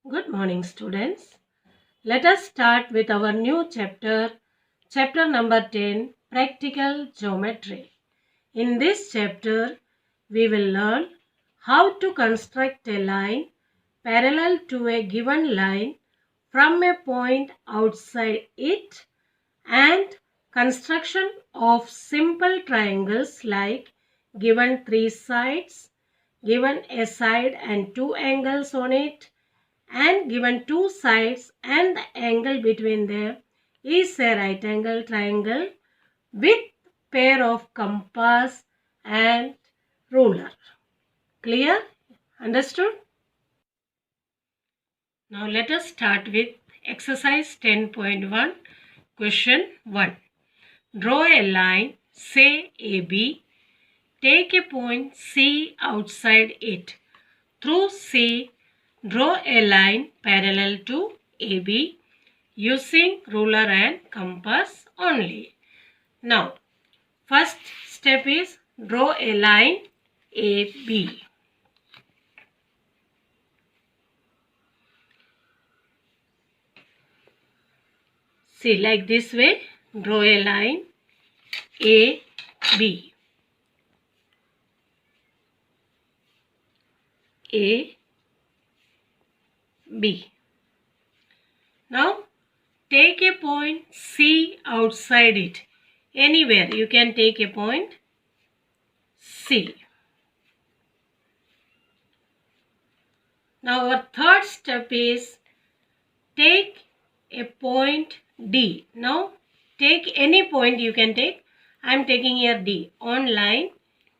Good morning, students. Let us start with our new chapter number 10, Practical Geometry. In this chapter, we will learn how to construct a line parallel to a given line from a point outside it and construction of simple triangles like given three sides, given a side and two angles on it, and given two sides and the angle between them is a right angle triangle with pair of compass and ruler. Clear? Understood? Now let us start with exercise 10.1. Question 1. Draw a line, say AB. Take a point C outside it. Through C, draw a line parallel to AB using ruler and compass only. Now, first step is draw a line AB. See, like this way, draw a line AB. A, B. Now, take a point C outside it. Anywhere you can take a point C. Now, our third step is take a point D. Now, take any point you can take. I am taking here D on line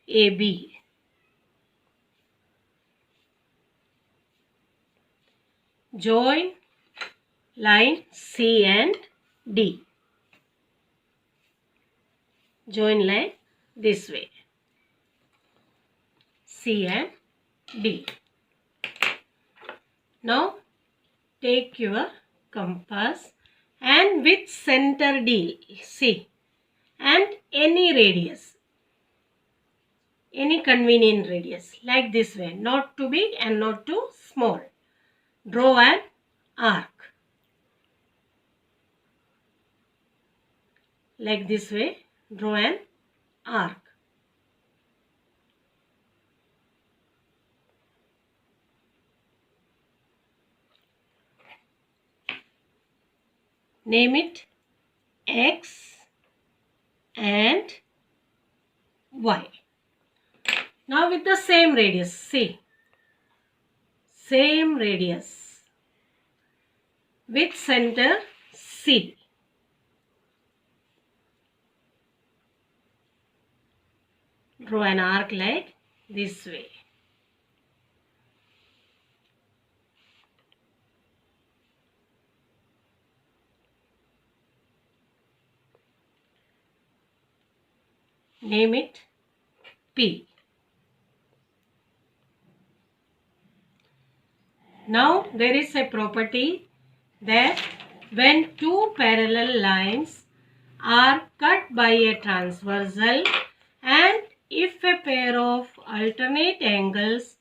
AB. Join line C and D. Join line this way. C and D. Now take your compass and with center D, C, and any radius, any convenient radius, like this way, not too big and not too small. Draw an arc. Like this way, draw an arc. Name it X and Y. Now with the same radius, see, same radius with center C. Draw an arc like this way. Name it P. Now there is a property that when two parallel lines are cut by a transversal and if a pair of alternate angles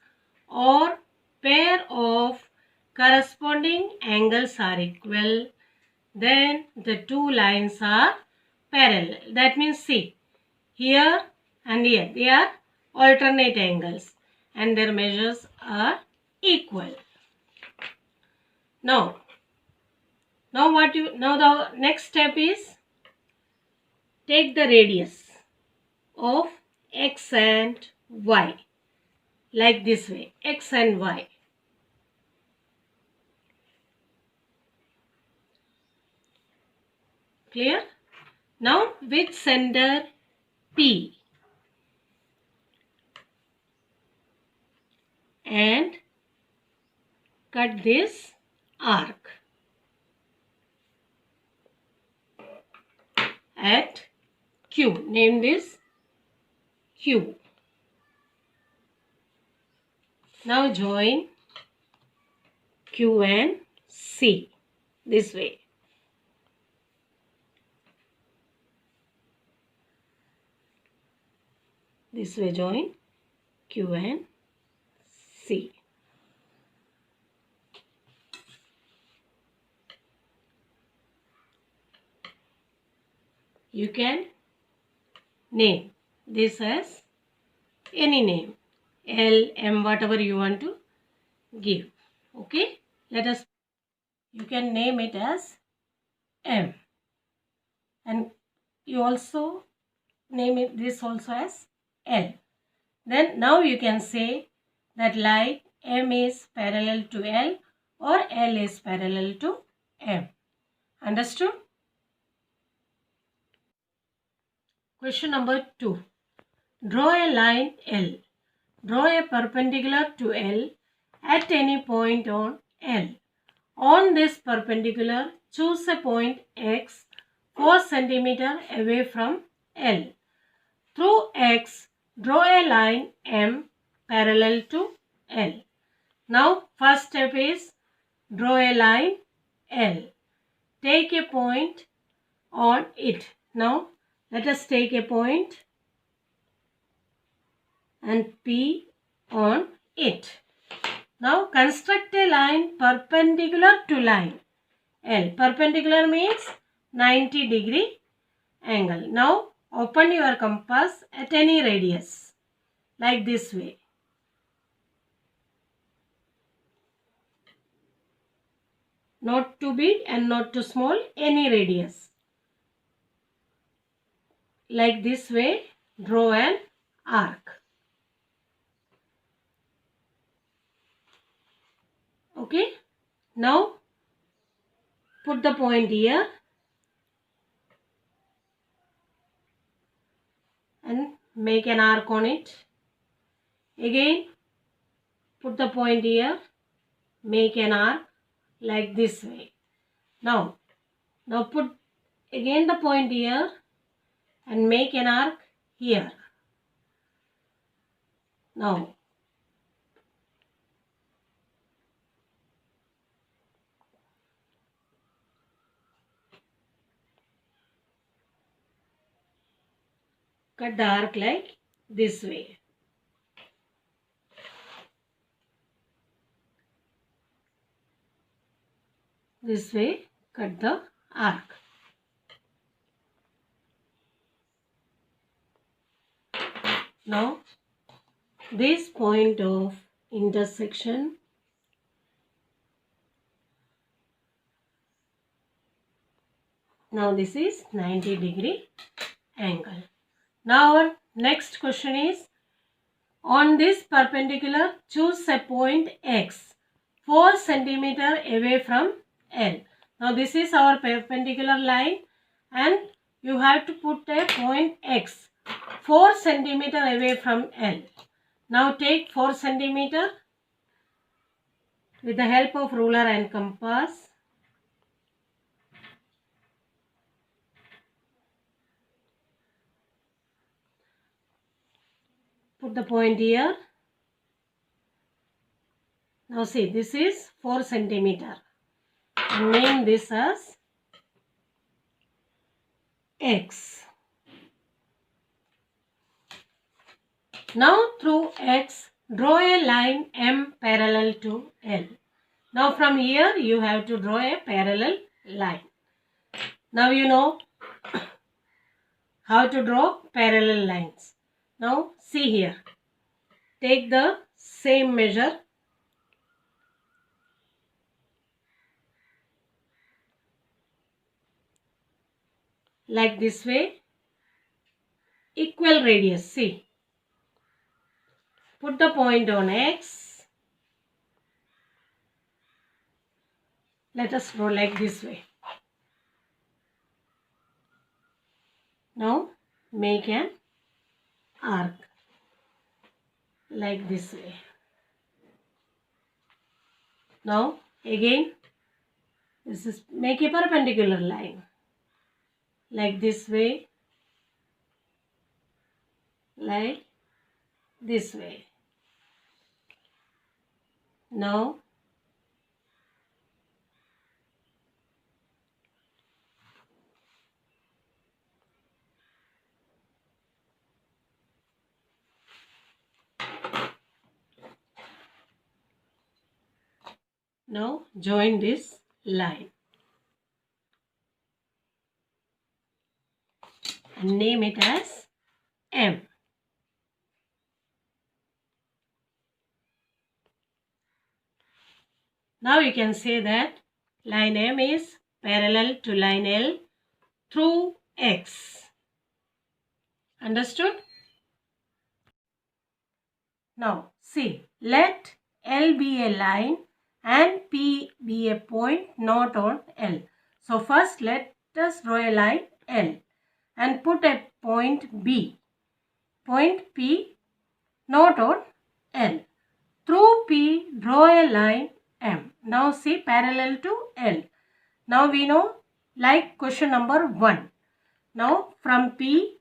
or pair of corresponding angles are equal, then the two lines are parallel. That means see, here and here they are alternate angles and their measures are equal. Now the next step is take the radius of X and Y like this way, X and Y. Clear? Now with center P and cut this arc at Q. Name this Q. Now join Q and C this way. This way join Q and C. you can name this as any name, L, M, whatever you want to give. Okay, you can name it as M, and you also name it this also as L. Then now you can say that line M is parallel to L or L is parallel to M. Understood? Question number 2. Draw a line L. Draw a perpendicular to L at any point on L. On this perpendicular, choose a point X 4 cm away from L. Through X, draw a line M parallel to L. Now, first step is draw a line L. Take a point on it. Now, let us take a point and P on it. Now, construct a line perpendicular to line L. Perpendicular means 90-degree angle. Now, open your compass at any radius, like this way. Not too big and not too small, any radius. Like this way, draw an arc. Okay. Now, put the point here and make an arc on it. Again, put the point here, make an arc like this way. Now put again the point here and make an arc here. Now cut the arc like this way. This way, cut the arc. Now, this point of intersection now this is 90-degree angle. Now our next question is, on this perpendicular, choose a point X 4 cm away from L. Now this is our perpendicular line and you have to put a point X 4 cm away from L. Now take 4 cm with the help of ruler and compass. Put the point here. Now see, this is 4 cm. Name this as X. Now through X, draw a line M parallel to L. Now from here you have to draw a parallel line. Now you know how to draw parallel lines. Now see here. Take the same measure. Like this way. Equal radius. See. Put the point on X. Let us draw like this way. Now make an arc like this way. Now again this is make a perpendicular line like this way, like this way. Now join this line. and name it as M. Now you can say that line M is parallel to line L through X. Understood? Now see, let L be a line and P be a point not on L. So first let us draw a line L and put a point B. Point P not on L. Through P draw a line M. Now see, parallel to L. Now we know, like question number 1. Now from P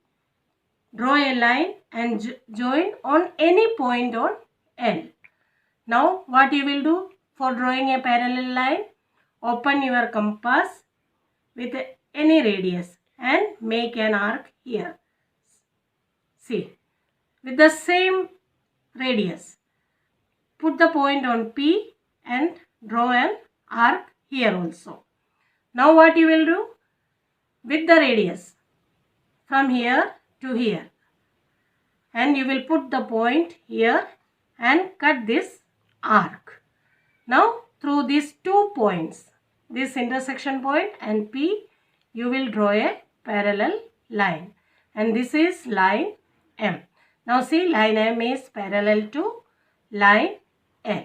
draw a line and join on any point on L. Now what you will do for drawing a parallel line? Open your compass with any radius and make an arc here. See, with the same radius, put the point on P and draw an arc here also. Now what you will do? With the radius from here to here, and you will put the point here and cut this arc. Now through these 2 points, this intersection point and P, you will draw a parallel line, and this is line M. Now see, line M is parallel to line L.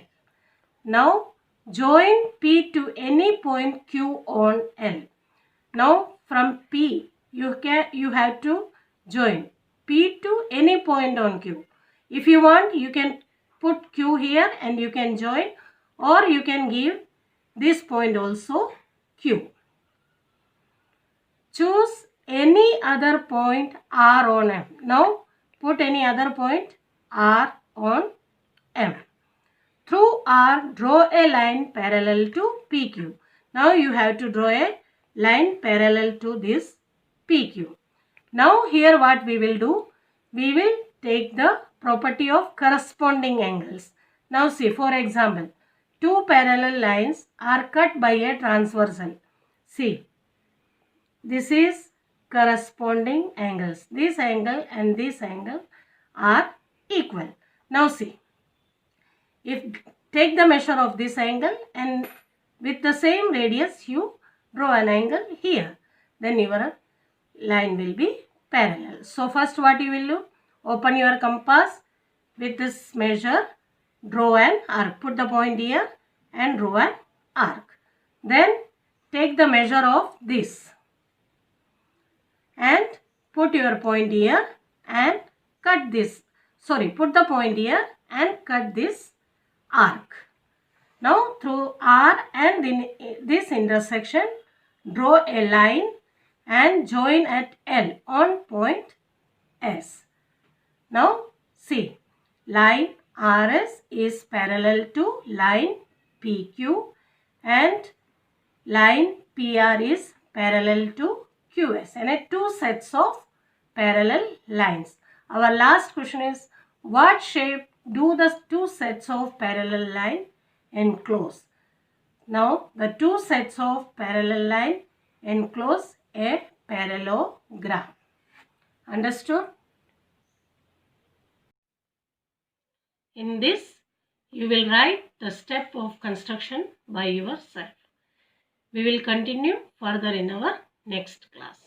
Now join P to any point Q on L. Now from P you have to join P to any point on Q. If you want, you can put Q here and you can join, or you can give this point also Q. Choose any other point R on M. Now put any other point R on M. Through R, draw a line parallel to PQ. Now you have to draw a line parallel to this PQ. Now here what we will do? We will take the property of corresponding angles. Now see, for example, 2 parallel lines are cut by a transversal. See, this is corresponding angles. This angle and this angle are equal. Now see, if take the measure of this angle and with the same radius you draw an angle here, then your line will be parallel. So first what you will do? Open your compass with this measure, draw an arc. Put the point here and draw an arc. Then take the measure of this and put your point here and cut this. Put the point here and cut this arc. Now through R and in this intersection, draw a line and join at L on point S. Now see, line RS is parallel to line PQ and line PR is parallel to QS, and 2 sets of parallel lines. Our last question is, what shape do the 2 sets of parallel line enclose? Now the 2 sets of parallel line enclose a parallelogram. Understood? In this, you will write the step of construction by yourself. We will continue further in our next class.